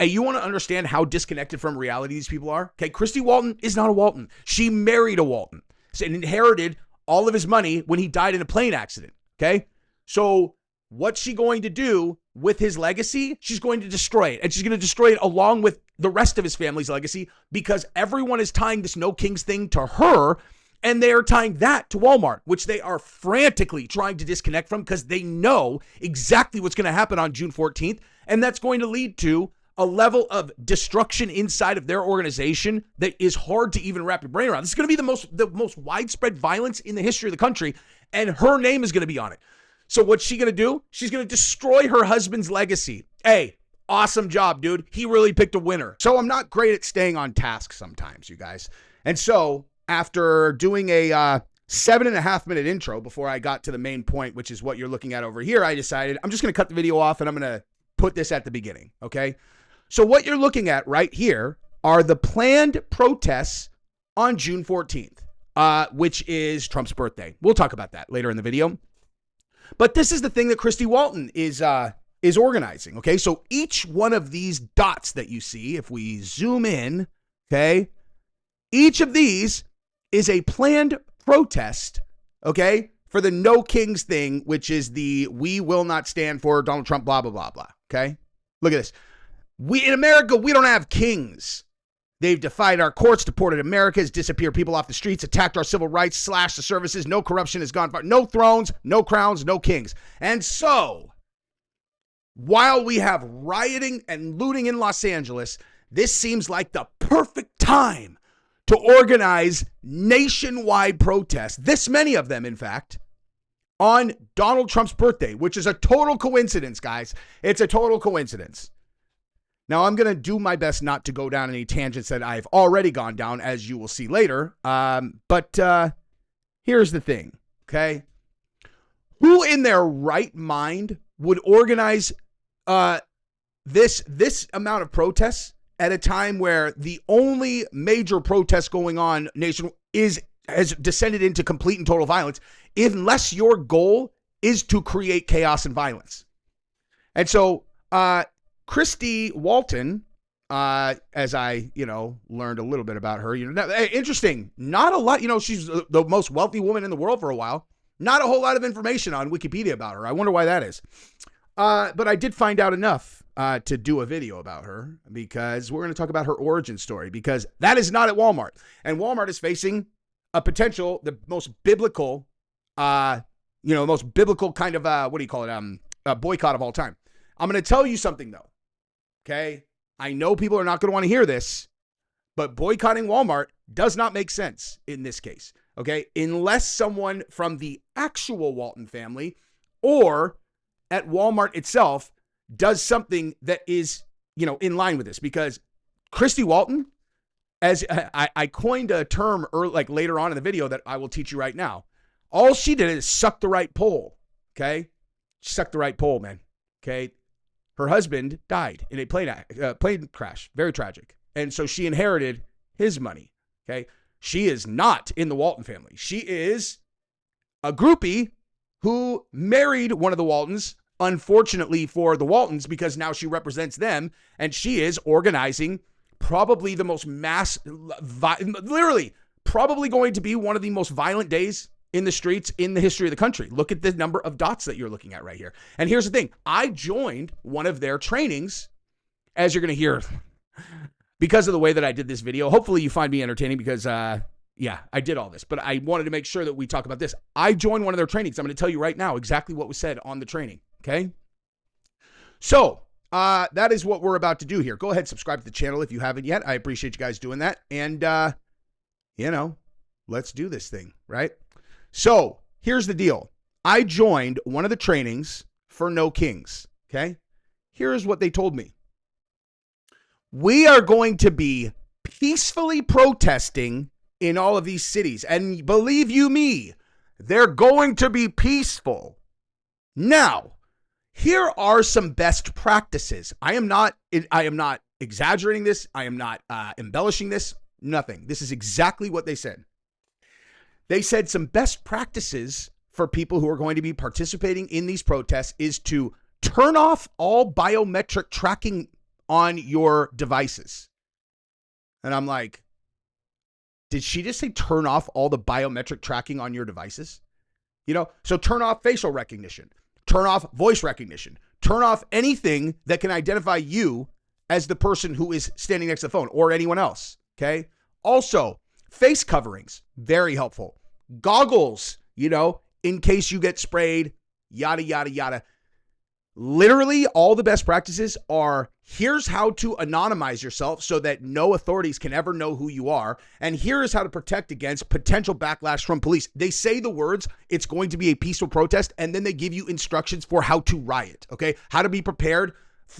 Hey, you want to understand how disconnected from reality these people are? Okay, Christy Walton is not a Walton. She married a Walton and inherited all of his money when he died in a plane accident. Okay, so what's she going to do with his legacy? She's going to destroy it, and she's going to destroy it along with the rest of his family's legacy, because everyone is tying this No Kings thing to her, and they are tying that to Walmart, which they are frantically trying to disconnect from, because they know exactly what's going to happen on June 14th, and that's going to lead to a level of destruction inside of their organization that is hard to even wrap your brain around. This is going to be the most widespread violence in the history of the country, and her name is going to be on it. So what's she going to do? She's going to destroy her husband's legacy. Hey, awesome job, dude. He really picked a winner. So I'm not great at staying on task sometimes, you guys. And so after doing a 7.5 minute intro before I got to the main point, which is what you're looking at over here, I decided I'm just going to cut the video off and I'm going to put this at the beginning, okay? So what you're looking at right here are the planned protests on June 14th, which is Trump's birthday. We'll talk about that later in the video. But this is the thing that Christy Walton is organizing, okay? So each one of these dots that you see, if we zoom in, okay, each of these is a planned protest, okay, for the No Kings thing, which is the we will not stand for Donald Trump, blah, blah, blah, blah, okay? Look at this. In America, we don't have kings. They've defied our courts, deported Americans, disappeared people off the streets, attacked our civil rights, slashed the services. No corruption has gone far. No thrones, no crowns, no kings. And so, while we have rioting and looting in Los Angeles, this seems like the perfect time to organize nationwide protests, this many of them, in fact, on Donald Trump's birthday, which is a total coincidence, guys. It's a total coincidence. Now, I'm going to do my best not to go down any tangents that I've already gone down, as you will see later. But here's the thing, okay? Who in their right mind would organize this amount of protests at a time where the only major protest going on nation has descended into complete and total violence, unless your goal is to create chaos and violence? And so, Christy Walton, as I, learned a little bit about her, interesting, not a lot, she's the most wealthy woman in the world for a while. Not a whole lot of information on Wikipedia about her. I wonder why that is. But I did find out enough to do a video about her, because we're going to talk about her origin story, because that is not at Walmart. And Walmart is facing a potential, the most biblical, kind of, boycott of all time. I'm going to tell you something, though. Okay, I know people are not going to want to hear this, but boycotting Walmart does not make sense in this case, okay? Unless someone from the actual Walton family or at Walmart itself does something that is, in line with this. Because Christy Walton, as I coined a term later on in the video that I will teach you right now, all she did is suck the right pole, okay? She sucked the right pole, man, okay? Her husband died in a plane crash. Very tragic. And so she inherited his money. Okay. She is not in the Walton family. She is a groupie who married one of the Waltons, unfortunately for the Waltons, because now she represents them. And she is organizing probably the most literally probably going to be one of the most violent days in the streets in the history of the country. Look at the number of dots that you're looking at right here. And here's the thing. I joined one of their trainings, as you're going to hear, because of the way that I did this video. Hopefully you find me entertaining, because, I did all this. But I wanted to make sure that we talk about this. I joined one of their trainings. I'm going to tell you right now exactly what was said on the training, okay? So, that is what we're about to do here. Go ahead, subscribe to the channel if you haven't yet. I appreciate you guys doing that. And, let's do this thing, right? So here's the deal. I joined one of the trainings for No Kings. Okay. Here's what they told me. We are going to be peacefully protesting in all of these cities. And believe you me, they're going to be peaceful. Now, here are some best practices. I am not exaggerating this. I am not embellishing this. Nothing. This is exactly what they said. They said some best practices for people who are going to be participating in these protests is to turn off all biometric tracking on your devices. And I'm like, did she just say turn off all the biometric tracking on your devices? So turn off facial recognition, turn off voice recognition, turn off anything that can identify you as the person who is standing next to the phone or anyone else, okay? Also, face coverings, very helpful. Goggles, in case you get sprayed, yada, yada, yada. Literally, all the best practices are, here's how to anonymize yourself so that no authorities can ever know who you are. And here is how to protect against potential backlash from police. They say the words, it's going to be a peaceful protest, and then they give you instructions for how to riot, okay? How to be prepared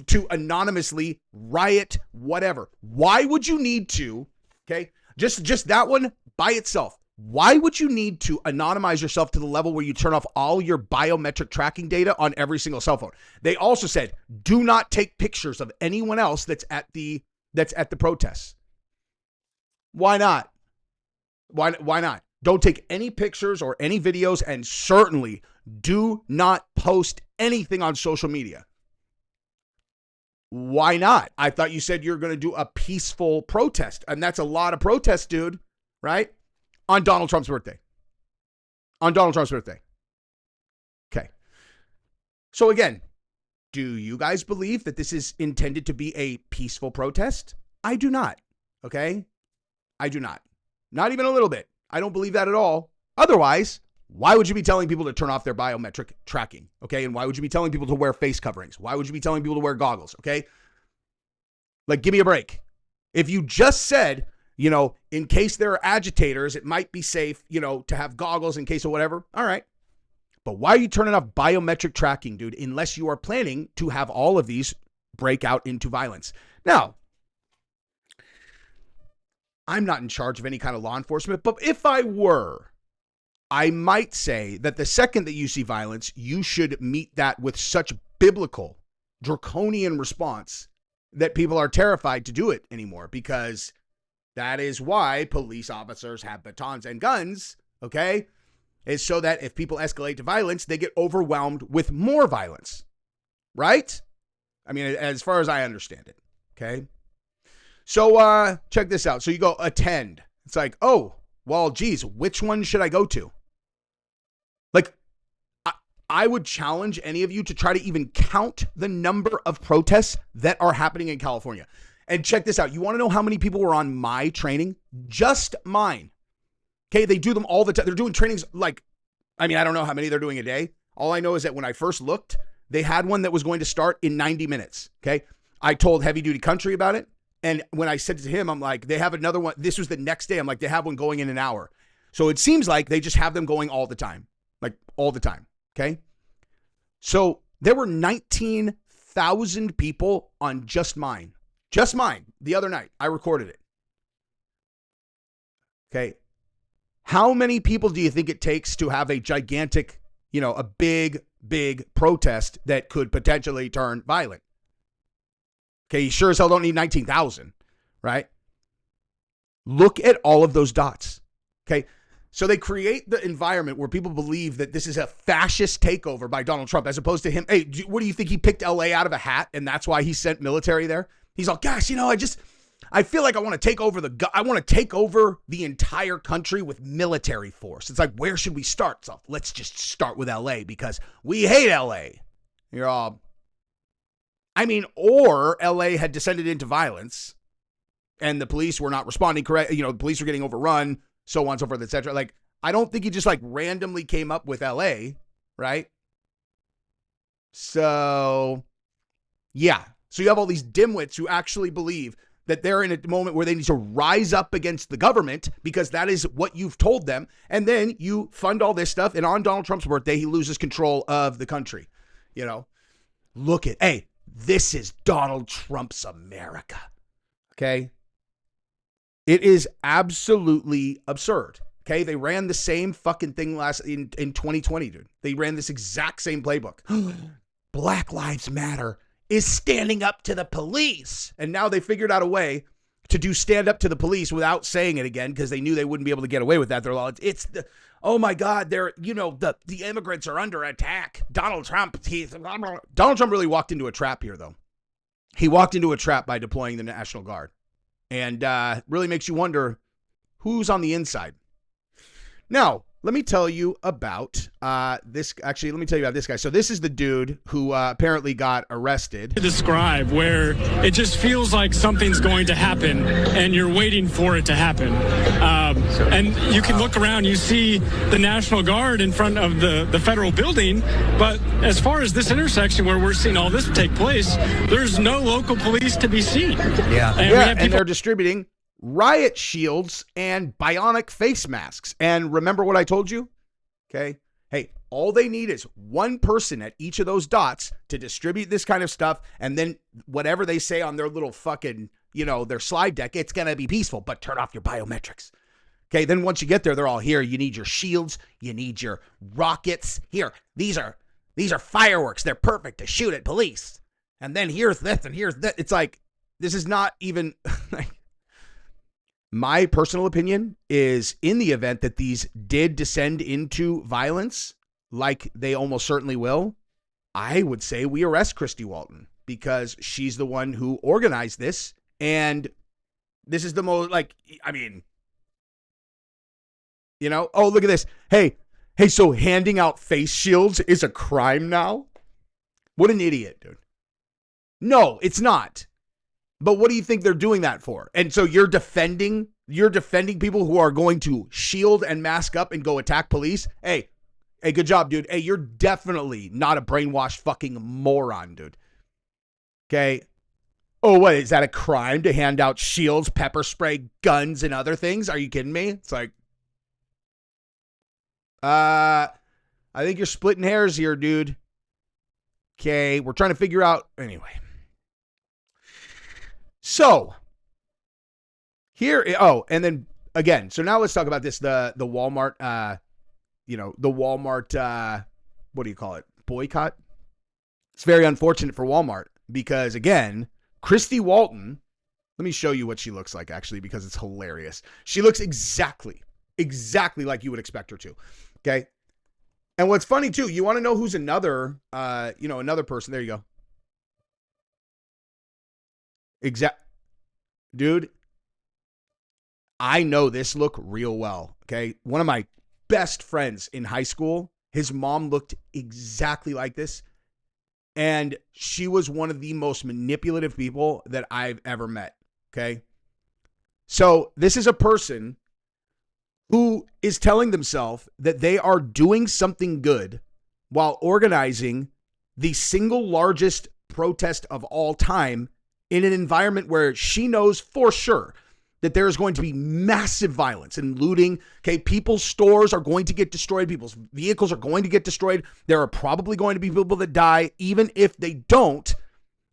to anonymously riot, whatever. Why would you need to, okay? Just that one by itself. Why would you need to anonymize yourself to the level where you turn off all your biometric tracking data on every single cell phone? They also said, do not take pictures of anyone else that's at the protests. Why not? Why not? Don't take any pictures or any videos, and certainly do not post anything on social media. Why not? I thought you said you're going to do a peaceful protest, and that's a lot of protests, dude, right? On Donald Trump's birthday. Okay. So again, do you guys believe that this is intended to be a peaceful protest? I do not. Okay? I do not. Not even a little bit. I don't believe that at all. Otherwise, why would you be telling people to turn off their biometric tracking? Okay? And why would you be telling people to wear face coverings? Why would you be telling people to wear goggles? Okay? Like, give me a break. If you just said, in case there are agitators, it might be safe, to have goggles in case of whatever. All right. But why are you turning off biometric tracking, dude, unless you are planning to have all of these break out into violence? Now, I'm not in charge of any kind of law enforcement, but if I were, I might say that the second that you see violence, you should meet that with such biblical, draconian response that people are terrified to do it anymore, because that is why police officers have batons and guns, okay? Is so that if people escalate to violence, they get overwhelmed with more violence, right? I mean, as far as I understand it, okay? So check this out. So you go attend. It's like, oh, well, geez, which one should I go to? Like, I would challenge any of you to try to even count the number of protests that are happening in California. And check this out. You want to know how many people were on my training? Just mine. Okay, they do them all the time. They're doing trainings I don't know how many they're doing a day. All I know is that when I first looked, they had one that was going to start in 90 minutes. Okay, I told Heavy Duty Country about it. And when I said to him, I'm like, they have another one. This was the next day. I'm like, they have one going in an hour. So it seems like they just have them going all the time. Like all the time. Okay. So there were 19,000 people on just mine. Just mine the other night. I recorded it. Okay. How many people do you think it takes to have a gigantic, a big protest that could potentially turn violent? Okay. You sure as hell don't need 19,000, right? Look at all of those dots. Okay. So they create the environment where people believe that this is a fascist takeover by Donald Trump, as opposed to him. Hey, what do you think? He picked LA out of a hat and that's why he sent military there? He's like, gosh, I feel like I want to take over the entire country with military force. It's like, where should we start? So let's just start with LA because we hate LA. You're all, or LA had descended into violence and the police were not responding correct. The police were getting overrun, so on and so forth, etc. Like, I don't think he just randomly came up with LA, right? So, yeah. So you have all these dimwits who actually believe that they're in a moment where they need to rise up against the government because that is what you've told them. And then you fund all this stuff. And on Donald Trump's birthday, he loses control of the country. Look at, hey, this is Donald Trump's America. Okay. It is absolutely absurd. Okay. They ran the same fucking thing in 2020, dude. They ran this exact same playbook. Black Lives Matter is standing up to the police. And now they figured out a way to do stand up to the police without saying it again because they knew they wouldn't be able to get away with that. They're like, oh my God, the immigrants are under attack. Donald Trump really walked into a trap here, though. he walked into a trap by deploying the National Guard. And really makes you wonder who's on the inside. Now, let me tell you about this. Actually, let me tell you about this guy. So this is the dude who apparently got arrested. To describe where it just feels like something's going to happen and you're waiting for it to happen. And you can look around, you see the National Guard in front of the federal building. But as far as this intersection where we're seeing all this take place, there's no local police to be seen. Yeah. And they're distributing riot shields and bionic face masks. And remember what I told you? Okay. Hey, all they need is one person at each of those dots to distribute this kind of stuff. And then whatever they say on their little fucking, their slide deck, it's going to be peaceful, but turn off your biometrics. Okay. Then once you get there, they're all here. You need your shields. You need your rockets. Here, these are fireworks. They're perfect to shoot at police. And then here's this and here's that. It's like, this is not even like, my personal opinion is in the event that these did descend into violence, like they almost certainly will, I would say we arrest Christy Walton because she's the one who organized this. And this is the most oh, look at this. Hey, so handing out face shields is a crime now? What an idiot, dude. No, it's not. But what do you think they're doing that for? And so you're defending people who are going to shield and mask up and go attack police? Hey, good job, dude. Hey, you're definitely not a brainwashed fucking moron, dude. Okay. Oh, what, is that a crime to hand out shields, pepper spray, guns, and other things? Are you kidding me? It's like, I think you're splitting hairs here, dude. Okay, we're trying to figure out, anyway. So, here, and then, again, so now let's talk about this, the Walmart, the Walmart, what do you call it, boycott? It's very unfortunate for Walmart because, again, Christy Walton, let me show you what she looks like, actually, because it's hilarious. She looks exactly like you would expect her to, okay? And what's funny, too, you want to know who's another person, there you go. Dude, I know this look real well, okay? One of my best friends in high school, his mom looked exactly like this, and she was one of the most manipulative people that I've ever met, okay? So this is a person who is telling themselves that they are doing something good while organizing the single largest protest of all time in an environment where she knows for sure that there is going to be massive violence and looting. Okay, people's stores are going to get destroyed. People's vehicles are going to get destroyed. There are probably going to be people that die. Even if they don't,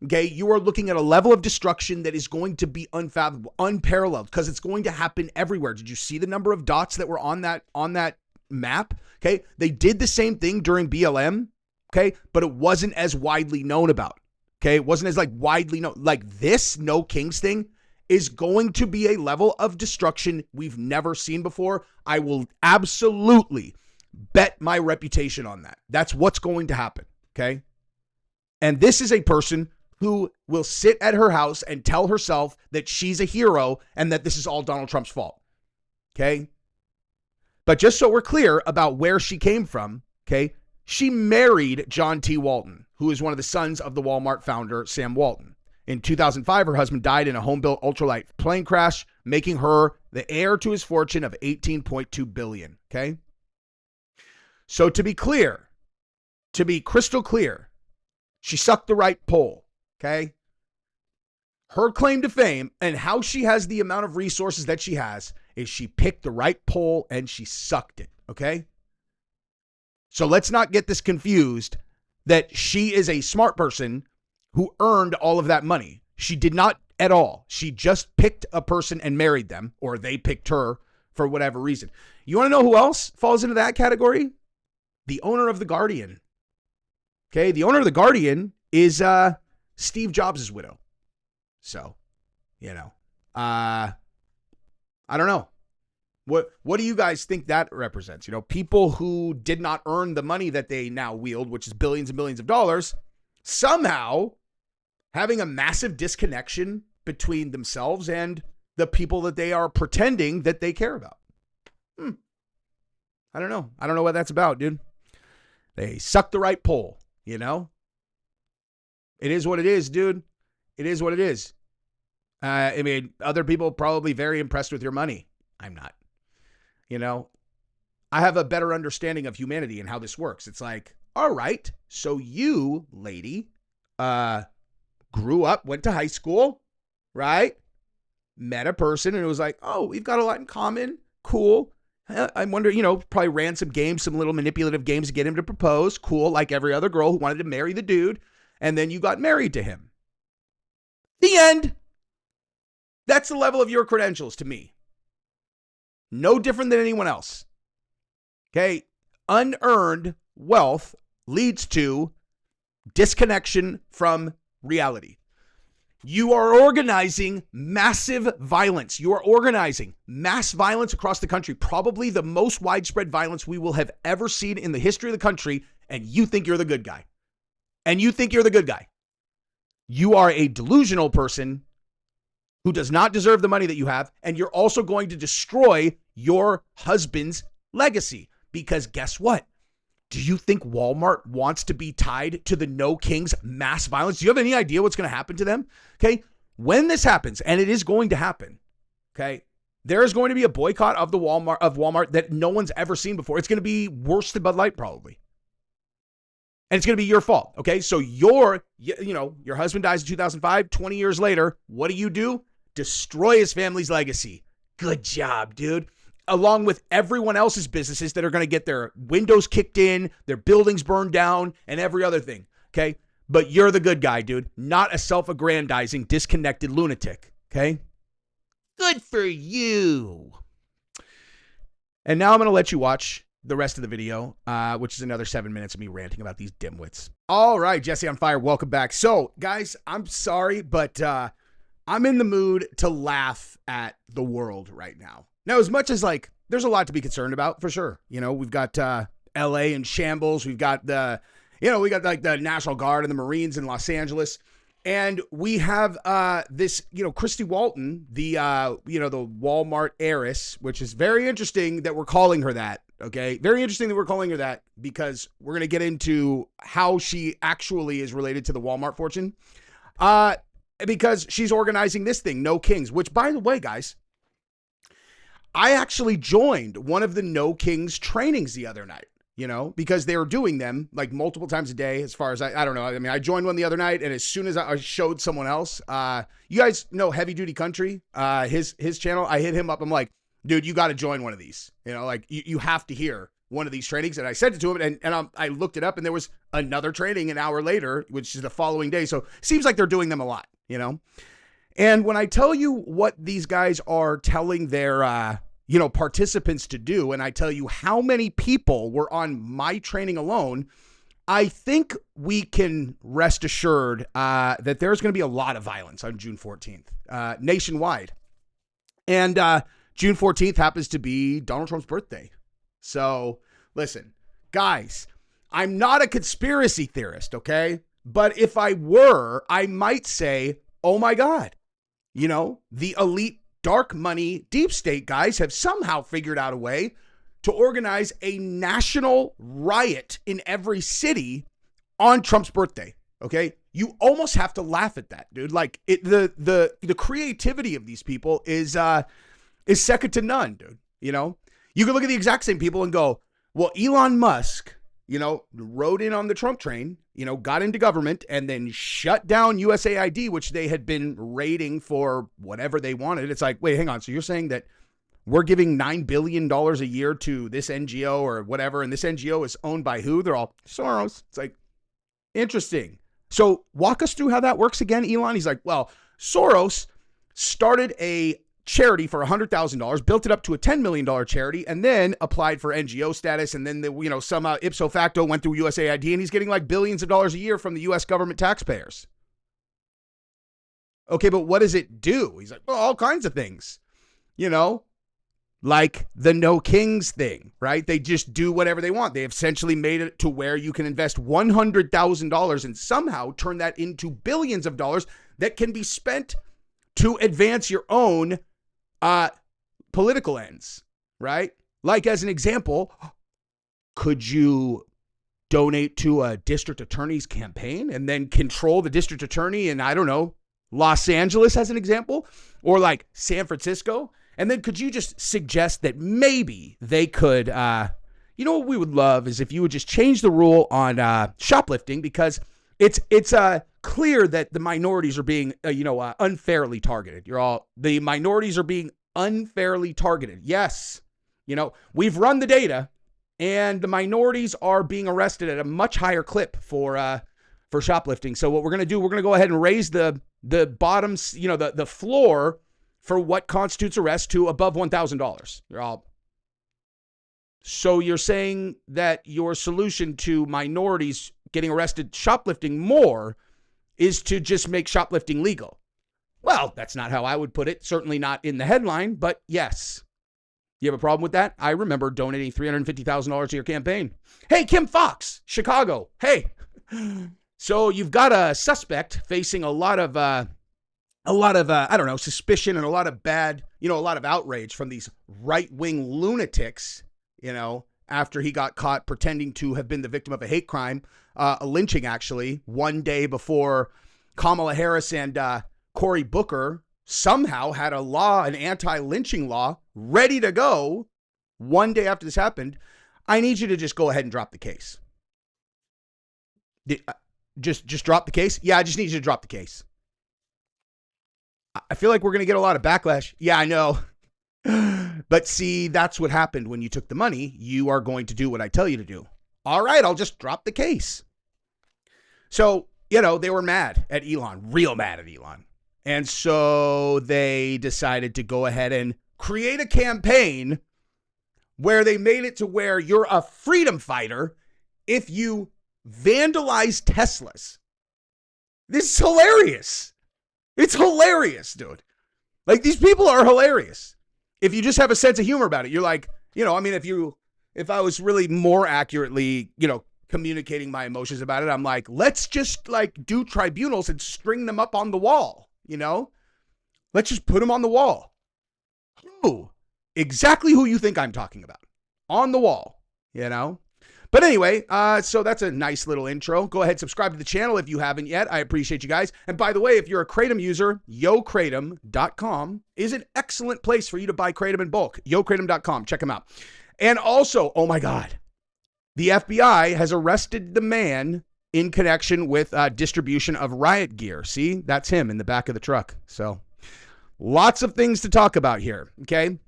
okay, you are looking at a level of destruction that is going to be unfathomable, unparalleled, because it's going to happen everywhere. Did you see the number of dots that were on that map? Okay, they did the same thing during BLM, okay, but it wasn't as widely known about. Okay, it wasn't as widely known. Like this No Kings thing is going to be a level of destruction we've never seen before. I will absolutely bet my reputation on that. That's what's going to happen, okay? And this is a person who will sit at her house and tell herself that she's a hero and that this is all Donald Trump's fault, okay? But just so we're clear about where she came from, okay, she married John T. Walton, who is one of the sons of the Walmart founder, Sam Walton. In 2005, her husband died in a home-built ultralight plane crash, making her the heir to his fortune of $18.2 billion, okay? So to be clear, to be crystal clear, she sucked the right pole, okay? Her claim to fame and how she has the amount of resources that she has is she picked the right pole and she sucked it, okay? So let's not get this confused that she is a smart person who earned all of that money. She did not at all. She just picked a person and married them, or they picked her for whatever reason. You want to know who else falls into that category? The owner of The Guardian. Okay, the owner of The Guardian is Steve Jobs' widow. So, I don't know. What do you guys think that represents? People who did not earn the money that they now wield, which is billions and billions of dollars, somehow having a massive disconnection between themselves and the people that they are pretending that they care about. I don't know. I don't know what that's about, dude. They suck the right pull, you know? It is what it is, dude. It is what it is. I mean, other people probably very impressed with your money. I'm not. You know, I have a better understanding of humanity and how this works. It's like, all right, so you, lady, grew up, went to high school, right? Met a person and it was like, oh, we've got a lot in common. Cool. I wonder, you know, probably ran some games, some little manipulative games to get him to propose. Cool, like every other girl who wanted to marry the dude. And then you got married to him. The end. That's the level of your credentials to me. No different than anyone else. Okay? Unearned wealth leads to disconnection from reality. You are organizing massive violence. You are organizing mass violence across the country, probably the most widespread violence we will have ever seen in the history of the country, and you think you're the good guy. And you think you're the good guy. You are a delusional person who does not deserve the money that you have, and you're also going to destroy your husband's legacy. Because guess what? Do you think Walmart wants to be tied to the No Kings mass violence? Do you have any idea what's going to happen to them? Okay. When this happens, and it is going to happen, okay, there is going to be a boycott of Walmart that no one's ever seen before. It's going to be worse than Bud Light, probably. And it's going to be your fault. Okay. So your husband dies in 2005, 20 years later. What do? Destroy his family's legacy. Good job, dude. Along with everyone else's businesses that are going to get their windows kicked in, their buildings burned down, and every other thing, okay? But you're the good guy, dude, not a self-aggrandizing, disconnected lunatic, okay? Good for you. And now I'm going to let you watch the rest of the video, which is another 7 minutes of me ranting about these dimwits. All right, Jesse on Fire, welcome back. So, guys, I'm sorry, but I'm in the mood to laugh at the world right now. Now, as much as like, there's a lot to be concerned about for sure. You know, we've got LA in shambles. We've got like the National Guard and the Marines in Los Angeles. And we have this, Christy Walton, the Walmart heiress, which is very interesting that we're calling her that. Okay. Very interesting that we're calling her that because we're going to get into how she actually is related to the Walmart fortune. Because she's organizing this thing, No Kings, which, by the way, guys, I actually joined one of the No Kings trainings the other night, because they were doing them like multiple times a day as far as I don't know. I mean, I joined one the other night, and as soon as I showed someone else, you guys know Heavy Duty Country, his channel, I hit him up. I'm like, dude, you got to join one of these, like you have to hear one of these trainings. And I sent it to him and I looked it up and there was another training an hour later, which is the following day. So it seems like they're doing them a lot, And when I tell you what these guys are telling their, participants to do, and I tell you how many people were on my training alone, I think we can rest assured that there's going to be a lot of violence on June 14th, nationwide. And June 14th happens to be Donald Trump's birthday. So listen, guys, I'm not a conspiracy theorist, okay? But if I were, I might say, oh my God, the elite dark money deep state guys have somehow figured out a way to organize a national riot in every city on Trump's birthday. Okay. You almost have to laugh at that, dude. Like the creativity of these people is second to none, dude. You can look at the exact same people and go, well, Elon Musk, rode in on the Trump train, got into government and then shut down USAID, which they had been raiding for whatever they wanted. It's like, wait, hang on. So you're saying that we're giving $9 billion a year to this NGO or whatever, and this NGO is owned by who? They're all Soros. It's like, interesting. So walk us through how that works again, Elon. He's like, well, Soros started a charity for $100,000, built it up to a $10 million charity, and then applied for NGO status. And then, somehow ipso facto went through USAID, and he's getting like billions of dollars a year from the US government taxpayers. Okay, but what does it do? He's like, well, all kinds of things. like the no kings thing, right? They just do whatever they want. They have essentially made it to where you can invest $100,000 and somehow turn that into billions of dollars that can be spent to advance your own political ends, right? Like, as an example, could you donate to a district attorney's campaign and then control the district attorney in, I don't know, Los Angeles as an example, or like San Francisco? And then could you just suggest that maybe they could, you know what we would love is if you would just change the rule on shoplifting, because it's clear that the minorities are being, unfairly targeted. The minorities are being unfairly targeted. Yes. We've run the data and the minorities are being arrested at a much higher clip for shoplifting. So what we're going to do, we're going to go ahead and raise the bottoms, the floor for what constitutes arrest to above $1,000. So you're saying that your solution to minorities getting arrested shoplifting more is to just make shoplifting legal? Well, that's not how I would put it. Certainly not in the headline, but yes. You have a problem with that? I remember donating $350,000 to your campaign. Hey, Kim Fox, Chicago. Hey. So you've got a suspect facing a lot of suspicion and a lot of bad, a lot of outrage from these right-wing lunatics, after he got caught pretending to have been the victim of a hate crime, a lynching actually, one day before Kamala Harris and Cory Booker somehow had an anti-lynching law ready to go one day after this happened. I need you to just go ahead and drop the case. Just drop the case? Yeah, I just need you to drop the case. I feel like we're going to get a lot of backlash. Yeah, I know. But see, that's what happened when you took the money. You are going to do what I tell you to do. All right, I'll just drop the case. So, they were mad at Elon, real mad at Elon. And so they decided to go ahead and create a campaign where they made it to where you're a freedom fighter if you vandalize Teslas. This is hilarious. It's hilarious, dude. Like, these people are hilarious. If you just have a sense of humor about it, you're like, if I was really more accurately, communicating my emotions about it, I'm like, let's just do tribunals and string them up on the wall. Let's just put them on the wall. Who? Exactly who you think I'm talking about. On the wall, But anyway, so that's a nice little intro. Go ahead, subscribe to the channel if you haven't yet. I appreciate you guys. And by the way, if you're a Kratom user, YoKratom.com is an excellent place for you to buy Kratom in bulk. YoKratom.com. Check them out. And also, oh my God, the FBI has arrested the man in connection with distribution of riot gear. See, that's him in the back of the truck. So lots of things to talk about here, okay?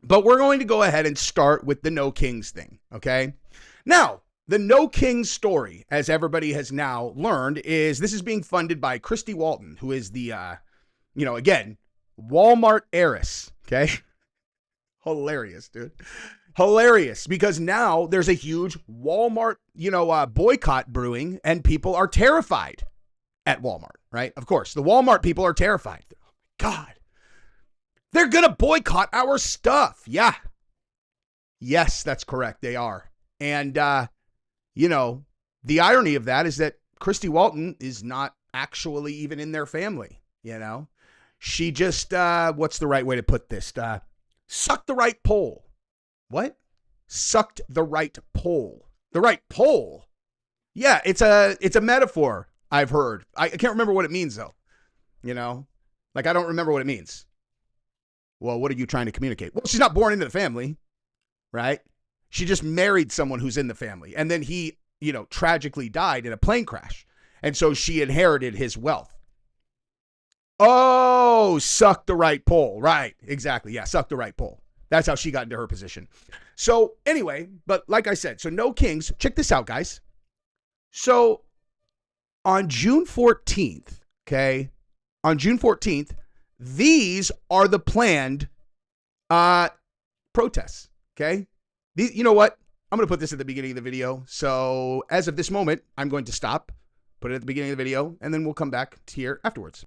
But we're going to go ahead and start with the No Kings thing, okay? Now, the No Kings story, as everybody has now learned, is this is being funded by Christy Walton, who is the, again, Walmart heiress, okay? Hilarious, dude. Hilarious, because now there's a huge Walmart, boycott brewing, and people are terrified at Walmart, right? Of course, the Walmart people are terrified. Oh, God. They're going to boycott our stuff. Yeah. Yes, that's correct. They are. And, the irony of that is that Christy Walton is not actually even in their family, She just, what's the right way to put this? Sucked the right pole. What? Sucked the right pole. The right pole? Yeah, it's a metaphor I've heard. I can't remember what it means, though. I don't remember what it means. Well, what are you trying to communicate? Well, she's not born into the family, right? She just married someone who's in the family. And then he, tragically died in a plane crash. And so she inherited his wealth. Oh, suck the right pole. Right. Exactly. Yeah. Suck the right pole. That's how she got into her position. So anyway, but like I said, so No Kings, check this out, guys. So on June 14th, okay, these are the planned protests, okay? You know what? I'm going to put this at the beginning of the video. So as of this moment, I'm going to stop, put it at the beginning of the video, and then we'll come back to here afterwards.